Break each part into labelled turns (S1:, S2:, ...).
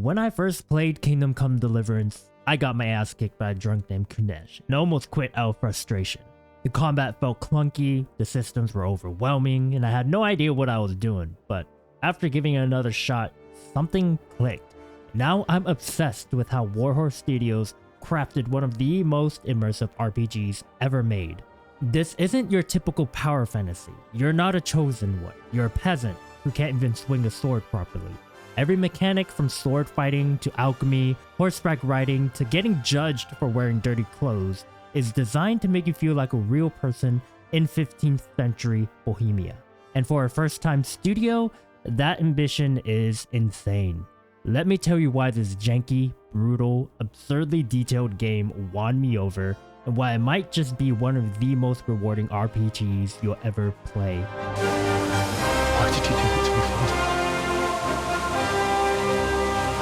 S1: When I first played Kingdom Come Deliverance, I got my ass kicked by a drunk named Kunesh and almost quit out of frustration. The combat felt clunky, the systems were overwhelming, and I had no idea what I was doing, but after giving it another shot, something clicked. Now I'm obsessed with how Warhorse Studios crafted one of the most immersive RPGs ever made. This isn't your typical power fantasy. You're not a chosen one. You're a peasant who can't even swing a sword properly. Every mechanic from sword fighting to alchemy, horseback riding to getting judged for wearing dirty clothes is designed to make you feel like a real person in 15th century Bohemia. And for a first-time studio, that ambition is insane. Let me tell you why this janky, brutal, absurdly detailed game won me over, and why it might just be one of the most rewarding RPGs you'll ever play.
S2: Why did you do it to me, Father?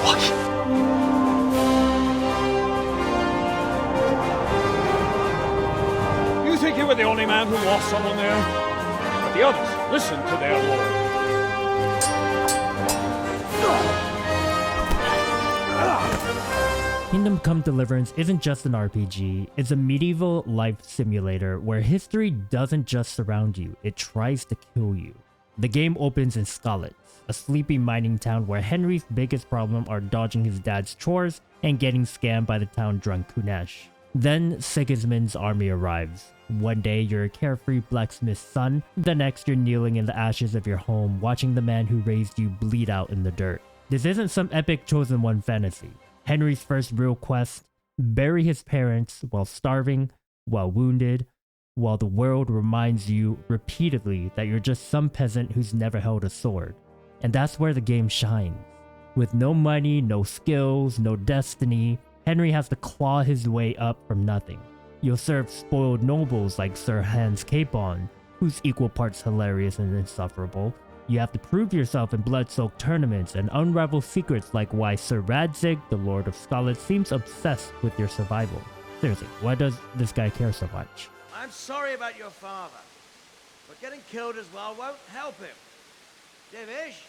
S2: Why?
S3: You think you were the only man who lost someone there? But the others listened to their lord.
S1: Kingdom Come Deliverance isn't just an RPG, it's a medieval life simulator where history doesn't just surround you, it tries to kill you. The game opens in Skalitz, a sleepy mining town where Henry's biggest problem are dodging his dad's chores and getting scammed by the town drunk Kunesh. Then Sigismund's army arrives. One day you're a carefree blacksmith's son, the next you're kneeling in the ashes of your home watching the man who raised you bleed out in the dirt. This isn't some epic chosen one fantasy. Henry's first real quest: bury his parents while starving, while wounded, while the world reminds you repeatedly that you're just some peasant who's never held a sword. And that's where the game shines. With no money, no skills, no destiny, Henry has to claw his way up from nothing. You'll serve spoiled nobles like Sir Hans Capon, who's equal parts hilarious and insufferable. You have to prove yourself in blood-soaked tournaments and unravel secrets like why Sir Radzig, the Lord of Skalitz, seems obsessed with your survival. Seriously, why does this guy care so much?
S4: I'm sorry about your father, but getting killed as well won't help him. Divish,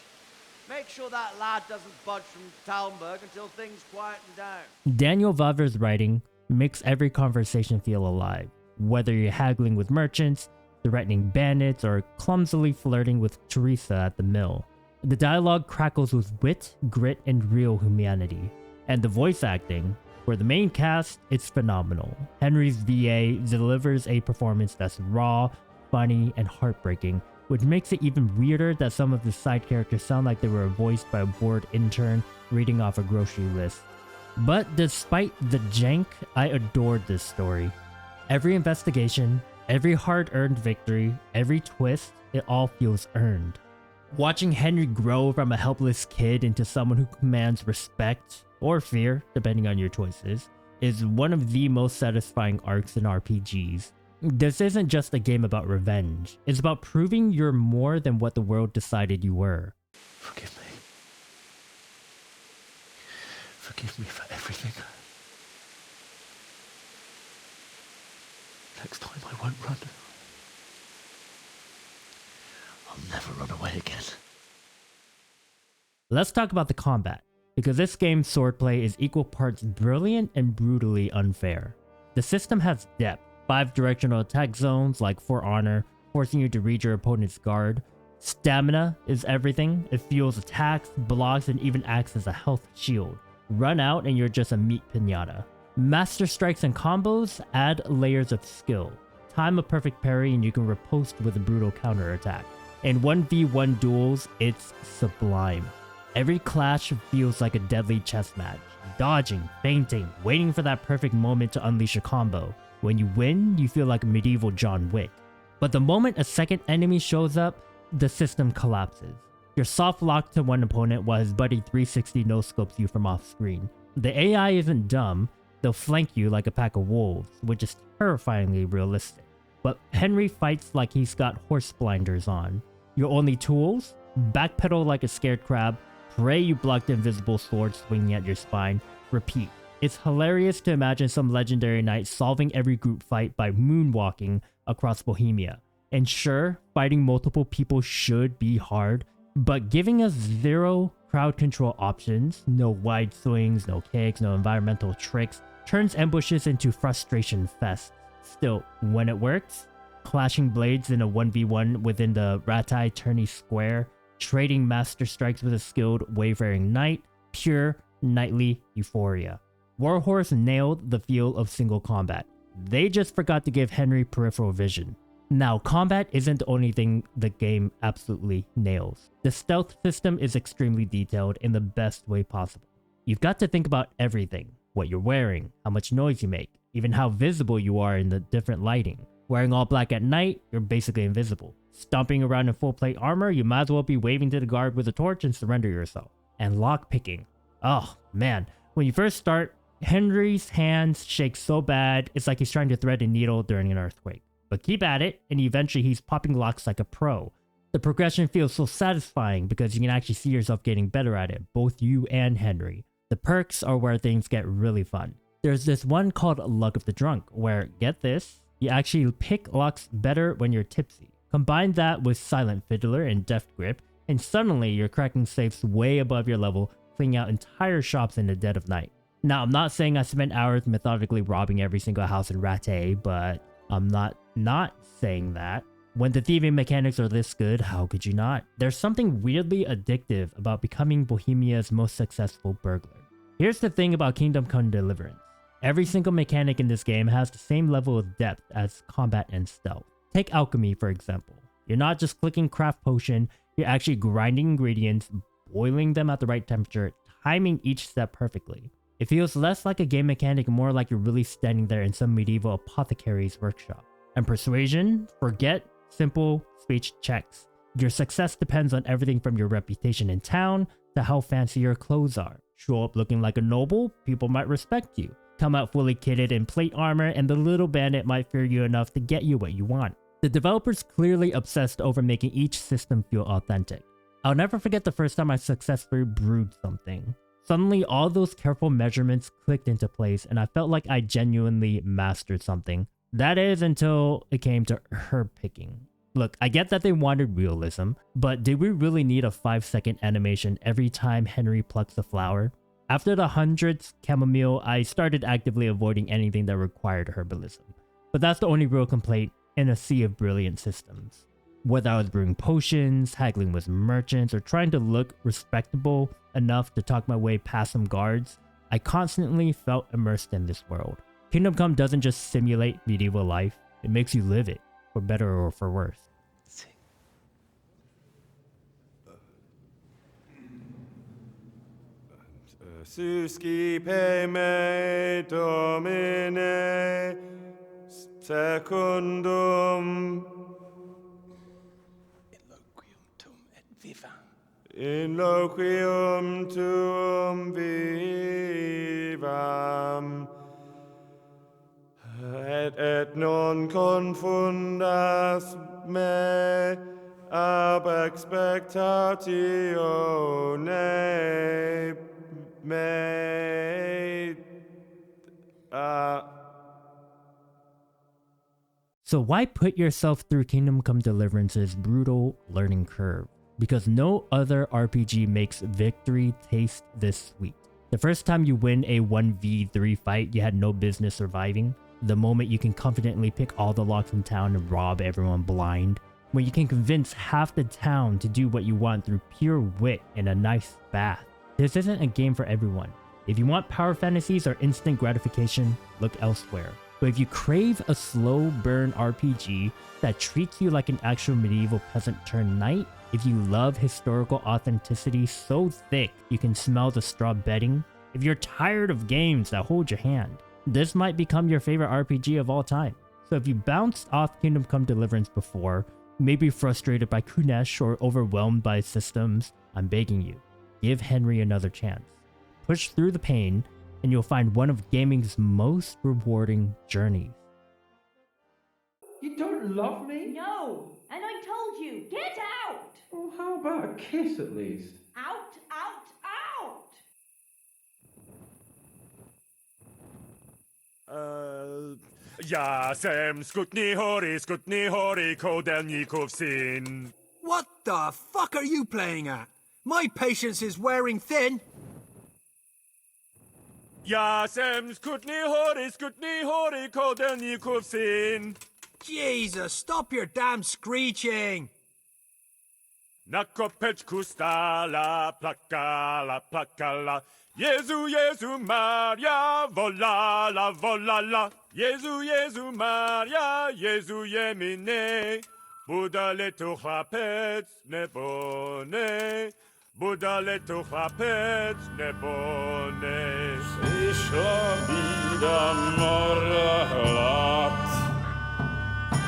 S4: make sure that lad doesn't budge from Talmberg until things quieten down.
S1: Daniel Vaver's writing makes every conversation feel alive, whether you're haggling with merchants, threatening bandits, or clumsily flirting with Teresa at the mill. The dialogue crackles with wit, grit, and real humanity. And the voice acting, for the main cast, it's phenomenal. Henry's VA delivers a performance that's raw, funny, and heartbreaking, which makes it even weirder that some of the side characters sound like they were voiced by a bored intern reading off a grocery list. But despite the jank, I adored this story. Every investigation, every hard-earned victory, every twist, it all feels earned. Watching Henry grow from a helpless kid into someone who commands respect, or fear, depending on your choices, is one of the most satisfying arcs in RPGs. This isn't just a game about revenge, it's about proving you're more than what the world decided you were.
S2: Forgive me. Forgive me for everything. Next time I won't run. I'll never run away again.
S1: Let's talk about the combat, because this game's swordplay is equal parts brilliant and brutally unfair. The system has depth, 5 directional attack zones like For Honor, forcing you to read your opponent's guard. Stamina is everything. It fuels attacks, blocks, and even acts as a health shield. Run out and you're just a meat pinata. Master strikes and combos add layers of skill. Time a perfect parry and you can riposte with a brutal counterattack. In 1v1 duels, it's sublime. Every clash feels like a deadly chess match. Dodging, feinting, waiting for that perfect moment to unleash a combo. When you win, you feel like a medieval John Wick. But the moment a second enemy shows up, the system collapses. You're soft locked to one opponent while his buddy 360 no-scopes you from off screen. The AI isn't dumb, they'll flank you like a pack of wolves, which is terrifyingly realistic. But Henry fights like he's got horse blinders on. Your only tools? Backpedal like a scared crab, pray you block the invisible sword swinging at your spine, repeat. It's hilarious to imagine some legendary knight solving every group fight by moonwalking across Bohemia. And sure, fighting multiple people should be hard, but giving us 0 crowd control options, no wide swings, no kicks, no environmental tricks, turns ambushes into frustration fests. Still, when it works, clashing blades in a 1v1 within the Ratai tourney square, trading master strikes with a skilled wayfaring knight, pure knightly euphoria. Warhorse nailed the feel of single combat. They just forgot to give Henry peripheral vision. Now, combat isn't the only thing the game absolutely nails. The stealth system is extremely detailed in the best way possible. You've got to think about everything. What you're wearing, how much noise you make, even how visible you are in the different lighting. Wearing all black at night, you're basically invisible. Stomping around in full plate armor, you might as well be waving to the guard with a torch and surrender yourself. And lockpicking. Oh man, when you first start, Henry's hands shake so bad, it's like he's trying to thread a needle during an earthquake. But keep at it, and eventually he's popping locks like a pro. The progression feels so satisfying because you can actually see yourself getting better at it, both you and Henry. The perks are where things get really fun. There's this one called Luck of the Drunk, where, get this, you actually pick locks better when you're tipsy. Combine that with Silent Fiddler and Deft Grip, and suddenly you're cracking safes way above your level, cleaning out entire shops in the dead of night. Now, I'm not saying I spent hours methodically robbing every single house in Rattay, but I'm not saying that. When the thieving mechanics are this good, how could you not? There's something weirdly addictive about becoming Bohemia's most successful burglar. Here's the thing about Kingdom Come Deliverance. Every single mechanic in this game has the same level of depth as combat and stealth. Take alchemy, for example. You're not just clicking craft potion, you're actually grinding ingredients, boiling them at the right temperature, timing each step perfectly. It feels less like a game mechanic, more like you're really standing there in some medieval apothecary's workshop. And persuasion? Forget simple speech checks. Your success depends on everything from your reputation in town to how fancy your clothes are. Show up looking like a noble, people might respect you. Come out fully kitted in plate armor, and the little bandit might fear you enough to get you what you want. The developers clearly obsessed over making each system feel authentic. I'll never forget the first time I successfully brewed something. Suddenly, all those careful measurements clicked into place, and I felt like I genuinely mastered something. That is, until it came to herb picking. Look, I get that they wanted realism, but did we really need a 5-second animation every time Henry plucks a flower? After the 100th chamomile, I started actively avoiding anything that required herbalism. But that's the only real complaint in a sea of brilliant systems. Whether I was brewing potions, haggling with merchants, or trying to look respectable enough to talk my way past some guards, I constantly felt immersed in this world. Kingdom Come doesn't just simulate medieval life, it makes you live it, for better or for worse.
S5: Suscipe me, Domine, secundum
S2: Eloquium tum et vivam.
S5: in loquium tuum vivam, et non confundas me ab expectatione me.
S1: So why put yourself through Kingdom Come Deliverance's brutal learning curve? Because no other RPG makes victory taste this sweet. The first time you win a 1v3 fight you had no business surviving, the moment you can confidently pick all the locks in town and rob everyone blind, when you can convince half the town to do what you want through pure wit and a nice bath. This isn't a game for everyone. If you want power fantasies or instant gratification, look elsewhere. But if you crave a slow burn RPG that treats you like an actual medieval peasant turned knight, if you love historical authenticity so thick you can smell the straw bedding, if you're tired of games that hold your hand, this might become your favorite RPG of all time. So if you bounced off Kingdom Come Deliverance before, maybe frustrated by Kunesh or overwhelmed by systems, I'm begging you, give Henry another chance. Push through the pain, and you'll find one of gaming's most rewarding journeys.
S6: You don't love me?
S7: No, and I told you, get out!
S6: Well, how about a kiss at least?
S7: Out, out, out!
S3: Jasem skutni hori kodelnikov sin.
S8: What the fuck are you playing at? My patience is wearing thin.
S5: Já jsem skutný hory, koudelníkův syn.
S8: Jesus, stop your damn screeching.
S5: Na kopečku stála, plakala. Jezu, Maria, volala. Jezu, Maria, Jezu je mi ne. Bude-li to chlapec nebo ne? Bude-li to chlapec nebo ne? Přišla bída, mora hlad.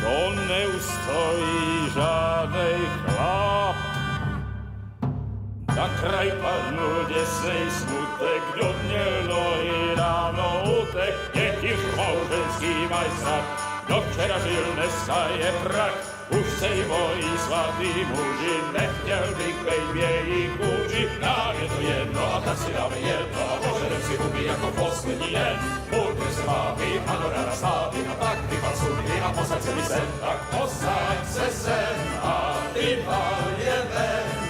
S5: To neustojí žádnej chlap. Na kraj padnul děsnej smutek, kdo mělo i ráno utek, děti mouženský maj strach. Kdo včera žil, dneska je prach, už sej mojí svatý muži, nechtěl bych bejt v jejich kůži. Nám je to jedno a tak si dáme jedno a požerem si huby jako poslední den. Půjde se váhy a do rána stávy a tak vypal sudy a posaď se mi sem, tak posaď se sem a vypal je ven.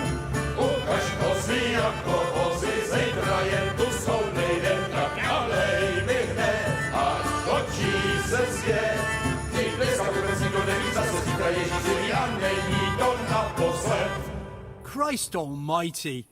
S5: Ukaž kozy jako vozy, zejtra je tu soudnej den, tak nalej mi hned, až točí se svět. Ty dneska vůbec nikdo neví, zase zítra Ježíš živí a není to naposled.
S8: Christ almighty.